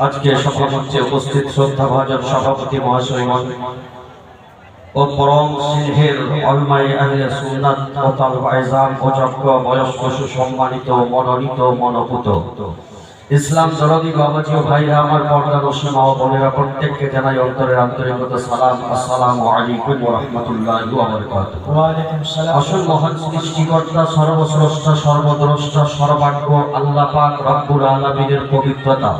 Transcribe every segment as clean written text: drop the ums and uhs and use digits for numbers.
আজকে সভামঞ্চে উপস্থিত শ্রদ্ধাভাজন সভাপতি মহাশয়গণ ও পরম স্নেহের অলমাই আহলে সুন্নাত ও তালব আইজাম ও যোগ্য বয়স্ক সুসম্মানিত মনোনীত মনোপুত ইসলাম দরদি বাবাজি ও ভাইরা আমার পর্দার সীমা ও বোনেরা প্রত্যেককে জানাই অন্তরের আন্তরিকত সালাম। আসসালামু আলাইকুম ওয়া রাহমাতুল্লাহি ওয়া বারাকাতুহু। ওয়া আলাইকুম আসসালাম। আসল মহান সৃষ্টিকর্তা সর্বশ্রেষ্ঠ সর্বদ্রষ্টা সর্বাজ্ঞ আল্লাহ পাক রব্বুল আলামিনের পবিত্রতা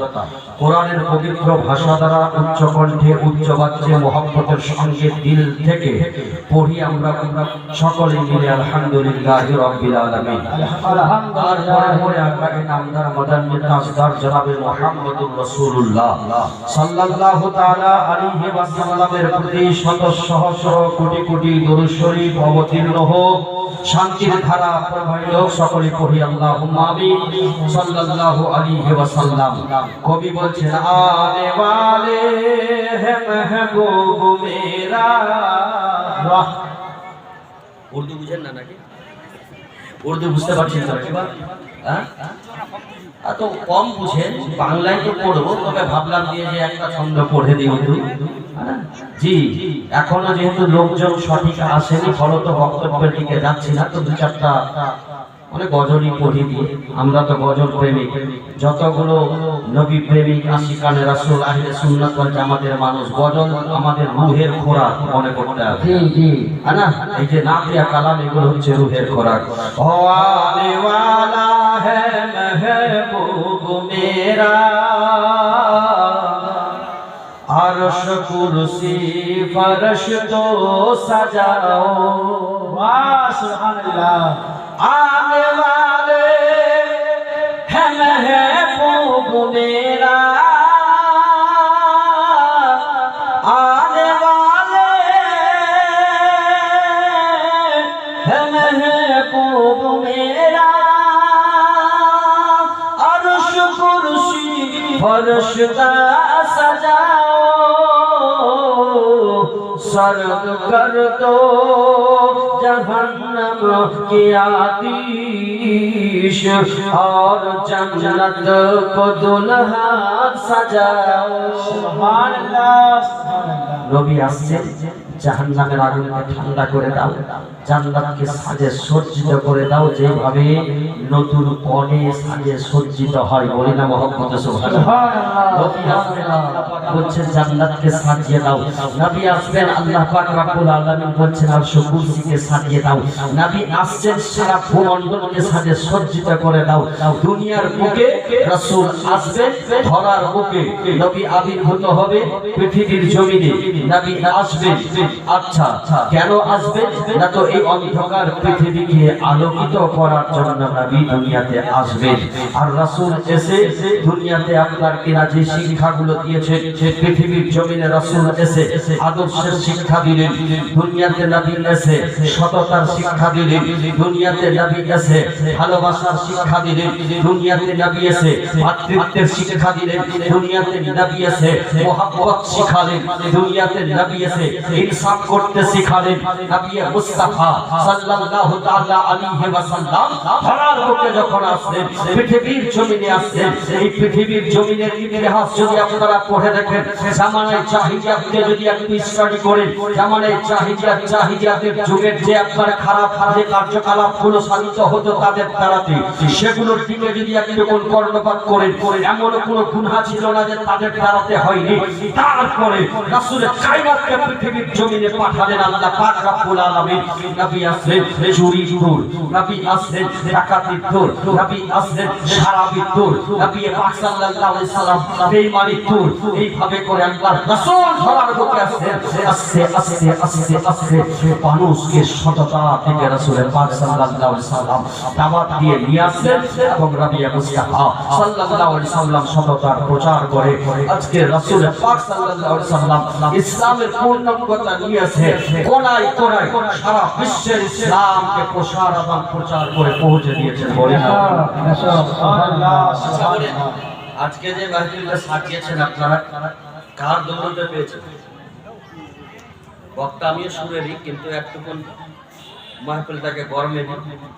কোরআনের পবিত্র ভাষা দ্বারা উচ্চ কণ্ঠে উচ্চ বাচ্চে মোহাম্মতের সঙ্গে দিল থেকে পড়ি আমরা সকলে মিলে আলহামদুলিল্লাহি রাব্বিল আলামিন। তারপরে আপনাকে নামদার মাদানী তাজদার জনাবে মুহাম্মদুর রাসূলুল্লাহ সাল্লাল্লাহু তাআলা আলাইহি ওয়াসাল্লামের প্রতি শত সহস্র কোটি কোটি দরুদ শরীফ অবতীর্ণ হোক, শান্তির ধারা প্রবাহিত হোক, সকলে পড়ি আল্লাহুম্মা আমিন। সাল্লাল্লাহু আলাইহি ওয়াসাল্লাম। কবি বলছেন আনে ওয়ালে হে মেহবুব মেরা। বাহ, উর্দু বুঝেন না নাকি? উর্দু বুঝতে পারছেন তো? হ্যাঁ, এত কম বুঝেন, বাংলায় তো পড়বো, তবে ভাবলাম দিয়ে যে একটা ছন্দ পড়ে দিই উর্দু। জি, এখনো যেহেতু লোকজন সঠিক আসেনি, ফলত বক্তব্যের দিকে যাচ্ছি না, তো দু চারটা মানে গজলই পড়ি দিয়ে। আমরা তো গজল প্রেমিক, যতগুলো নবী প্রেমিক আশিকানে রাসূল আহলে সুন্নাত ওয়াল জামাতের মানুষ, গজল আমাদের রুহের খোরাক মনে করতে হবে। না, এই যে নাতিয়া কালাম এগুলো হচ্ছে রুহের খোরাক। ও আনে ওয়ালা হে মেহবুব মেরা, আরশ কুরসি ফরশ তো সজাও। वाह सुभान अल्लाह। आने वाले हैं महबूब मेरा, आने वाले हैं महबूब मेरा, अर्श कुर्सी फर्श सजाओ, सर्द कर दो जहन्नम की आतिश और जन्नत को दुल्हा सजाओ। सुभान अल्लाह। नबी আসছেন, জাহান্নামের আগুনকে ঠান্ডা করে দাও, জান্নাতকে সাজে সজ্জিত করে দাও, যেভাবে নতুন কনে সাজে সজ্জিত হয়। বলি না মুহাম্মদ সুবহানাল্লাহ। নবী আসবেন, আল্লাহ পাক বলছেন জান্নাতকে সাজিয়ে দাও। নবী আসবেন, আল্লাহ পাক রব্বুল আলামিন বলছেন আরশ কুরসিকে সাজিয়ে দাও। নবী আসছেন, সারা ভূমণ্ডলকে সাজে সজ্জিত করে দাও। দুনিয়ার বুকে রাসূল আসবেন, ধরার বুকে নবী আবির্ভূত হবে, পৃথিবীর জমিনে নবী আসবেন। আচ্ছা, কেন আসবেন? না তো এই অন্ধকার পৃথিবীকে আলোকিত করার জন্য নবী দুনিয়াতে আসবেন। আর রাসূল এসে দুনিয়াতে আপনার কিনা যে শিক্ষাগুলো দিয়েছেন, পৃথিবীর জমিনে রাসূল এসে আদর্শের শিক্ষা দিলেন, দুনিয়াতে নবী এসে সততার শিক্ষা দিলেন, দুনিয়াতে নবী এসে ভালোবাসার শিক্ষা দিলেন, দুনিয়াতে নবী এসে মাতৃত্বের শিক্ষা দিলেন, দুনিয়াতে নবী এসে মুহাব্বত শিখালেন, দুনিয়াতে নবী এসে ইনসাফ করতে শিখালেন। নবী মুস্তাফা সাল্লাল্লাহু তাআলা আলাইহি ওয়াসাল্লাম ধরার বুকে যখন আসলেন, পৃথিবীর জমিনে আসলেন, এই পৃথিবীর জমিনের ইতিহাস যদি আপনারা পড়ে দেখেন, জামানায়ে জাহিলিয়াতকে যদি আপনি স্টাডি করেন, জামানায়ে জাহিলিয়াতের যুগের যে আপনার খারাপ যে কার্যকলাপগুলো সাধিত হতো তাদের দ্বারাতে, সেগুলোর দিকে যদি আপনি কোন কর্ণপাত করেন, এমন কোনো গুনাহ ছিল না যে তাদের দ্বারাতে হয়নি। তারপরে রাসূলের কায়নাতকে পৃথিবীর জমিনে পাঠালেন আল্লাহ পাক রব্বুল আলামিন। নবী আসলেন চুরির দূর, নবী আসলেন ডাকাতির দূর, নবী আসলেন শরাবির দূর, নবী পাক সাল্লাল্লাহু আলাইহি সাল্লাম বেঈমানির দূর। এইভাবে করে আল্লাহর রাসূল ধরার বুকে আসলেন। আস্তে আস্তে আস্তে আস্তে মানুষকে সততা থেকে রাসূলের পাক সাল্লাল্লাহু আলাইহি সাল্লাম দাওয়াত দিয়ে নিয়ে আসলেন, এবং নবী মুস্তাফা সাল্লাল্লাহু আলাইহি সাল্লাম সততার প্রচার করে আজকে রাসূলের পাক সাল্লাল্লাহু আলাইহি সাল্লাম ইসলামের পূর্ণাঙ্গতা নিয়ে এসে কোনায় কোনায় সারা বিশ্বের ইসলামকে প্রসার এবং প্রচার করে পৌঁছে দিয়েছেন। বলেন সুবহানাল্লাহ। আজকে যে মাহফিলটা সাজিয়েছেন আপনারা কার দৌলতে পেয়েছেন? বক্তা আমিও সুরেরই, কিন্তু একটুকুন মাহফিলটাকে গরমে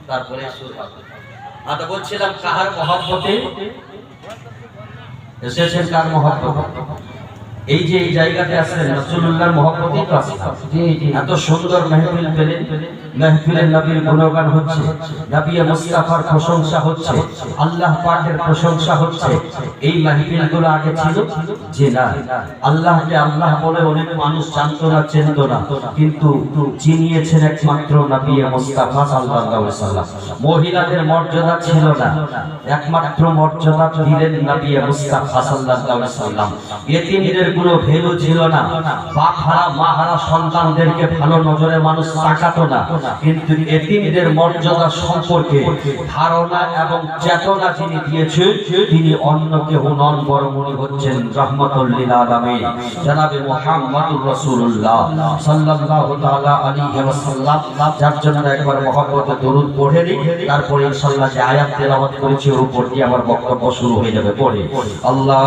তারপরে সুর হবে। বলছিলাম কাহার মহব্বতে এসেছেন কার মহব্বত? এই যে এই জায়গাতে আছেন রাসূলুল্লাহর মহব্বতেই তো আছেন। জি জি, এত সুন্দর মাহফিল পেলেন, মাহফিলে নবীর গুণগান হচ্ছে, নবী মুস্তাফার প্রশংসা হচ্ছে, আল্লাহ পাকের প্রশংসা হচ্ছে। এই মাহফিলগুলো আগে ছিল যে না, আল্লাহকে আল্লাহ বলে অনেক মানুষ জানতো না, চিনতো না, কিন্তু চিনিয়েছেন একমাত্র নবী মুস্তাফা সাল্লাল্লাহু আলাইহি সাল্লাম। মহিলাদের মর্যাদা ছিল না, একমাত্র মর্যাদা দিলেন নবী মুস্তাফা সাল্লাল্লাহু আলাইহি সাল্লাম। ইতিমদের কোনো ভ্যালু ছিল না, বাপ হারা মা হারা সন্তানদেরকে ভালো নজরে মানুষ তাকাতো না, কিন্তু এতিমদের মর্যাদা সম্পর্কে ধারণা এবং চেতনা যিনি দিয়েছেন তিনি অন্য কেউ নন, বরং উনি হচ্ছেন রাহমাতুল লিল আলামিন জনাবে মুহাম্মদুর রাসূলুল্লাহ সাল্লাল্লাহু তাআলা আলাইহি ওয়াসাল্লাম। যার জন্য একবার মহব্বতে দরুদ পড়ে নিই, তারপরে ইনশাআল্লাহ যে আয়াত তেলাওয়াত করেছি ওর উপর দিয়ে আমার বক্তব্য শুরু হয়ে যাবে। পড়ে আল্লাহ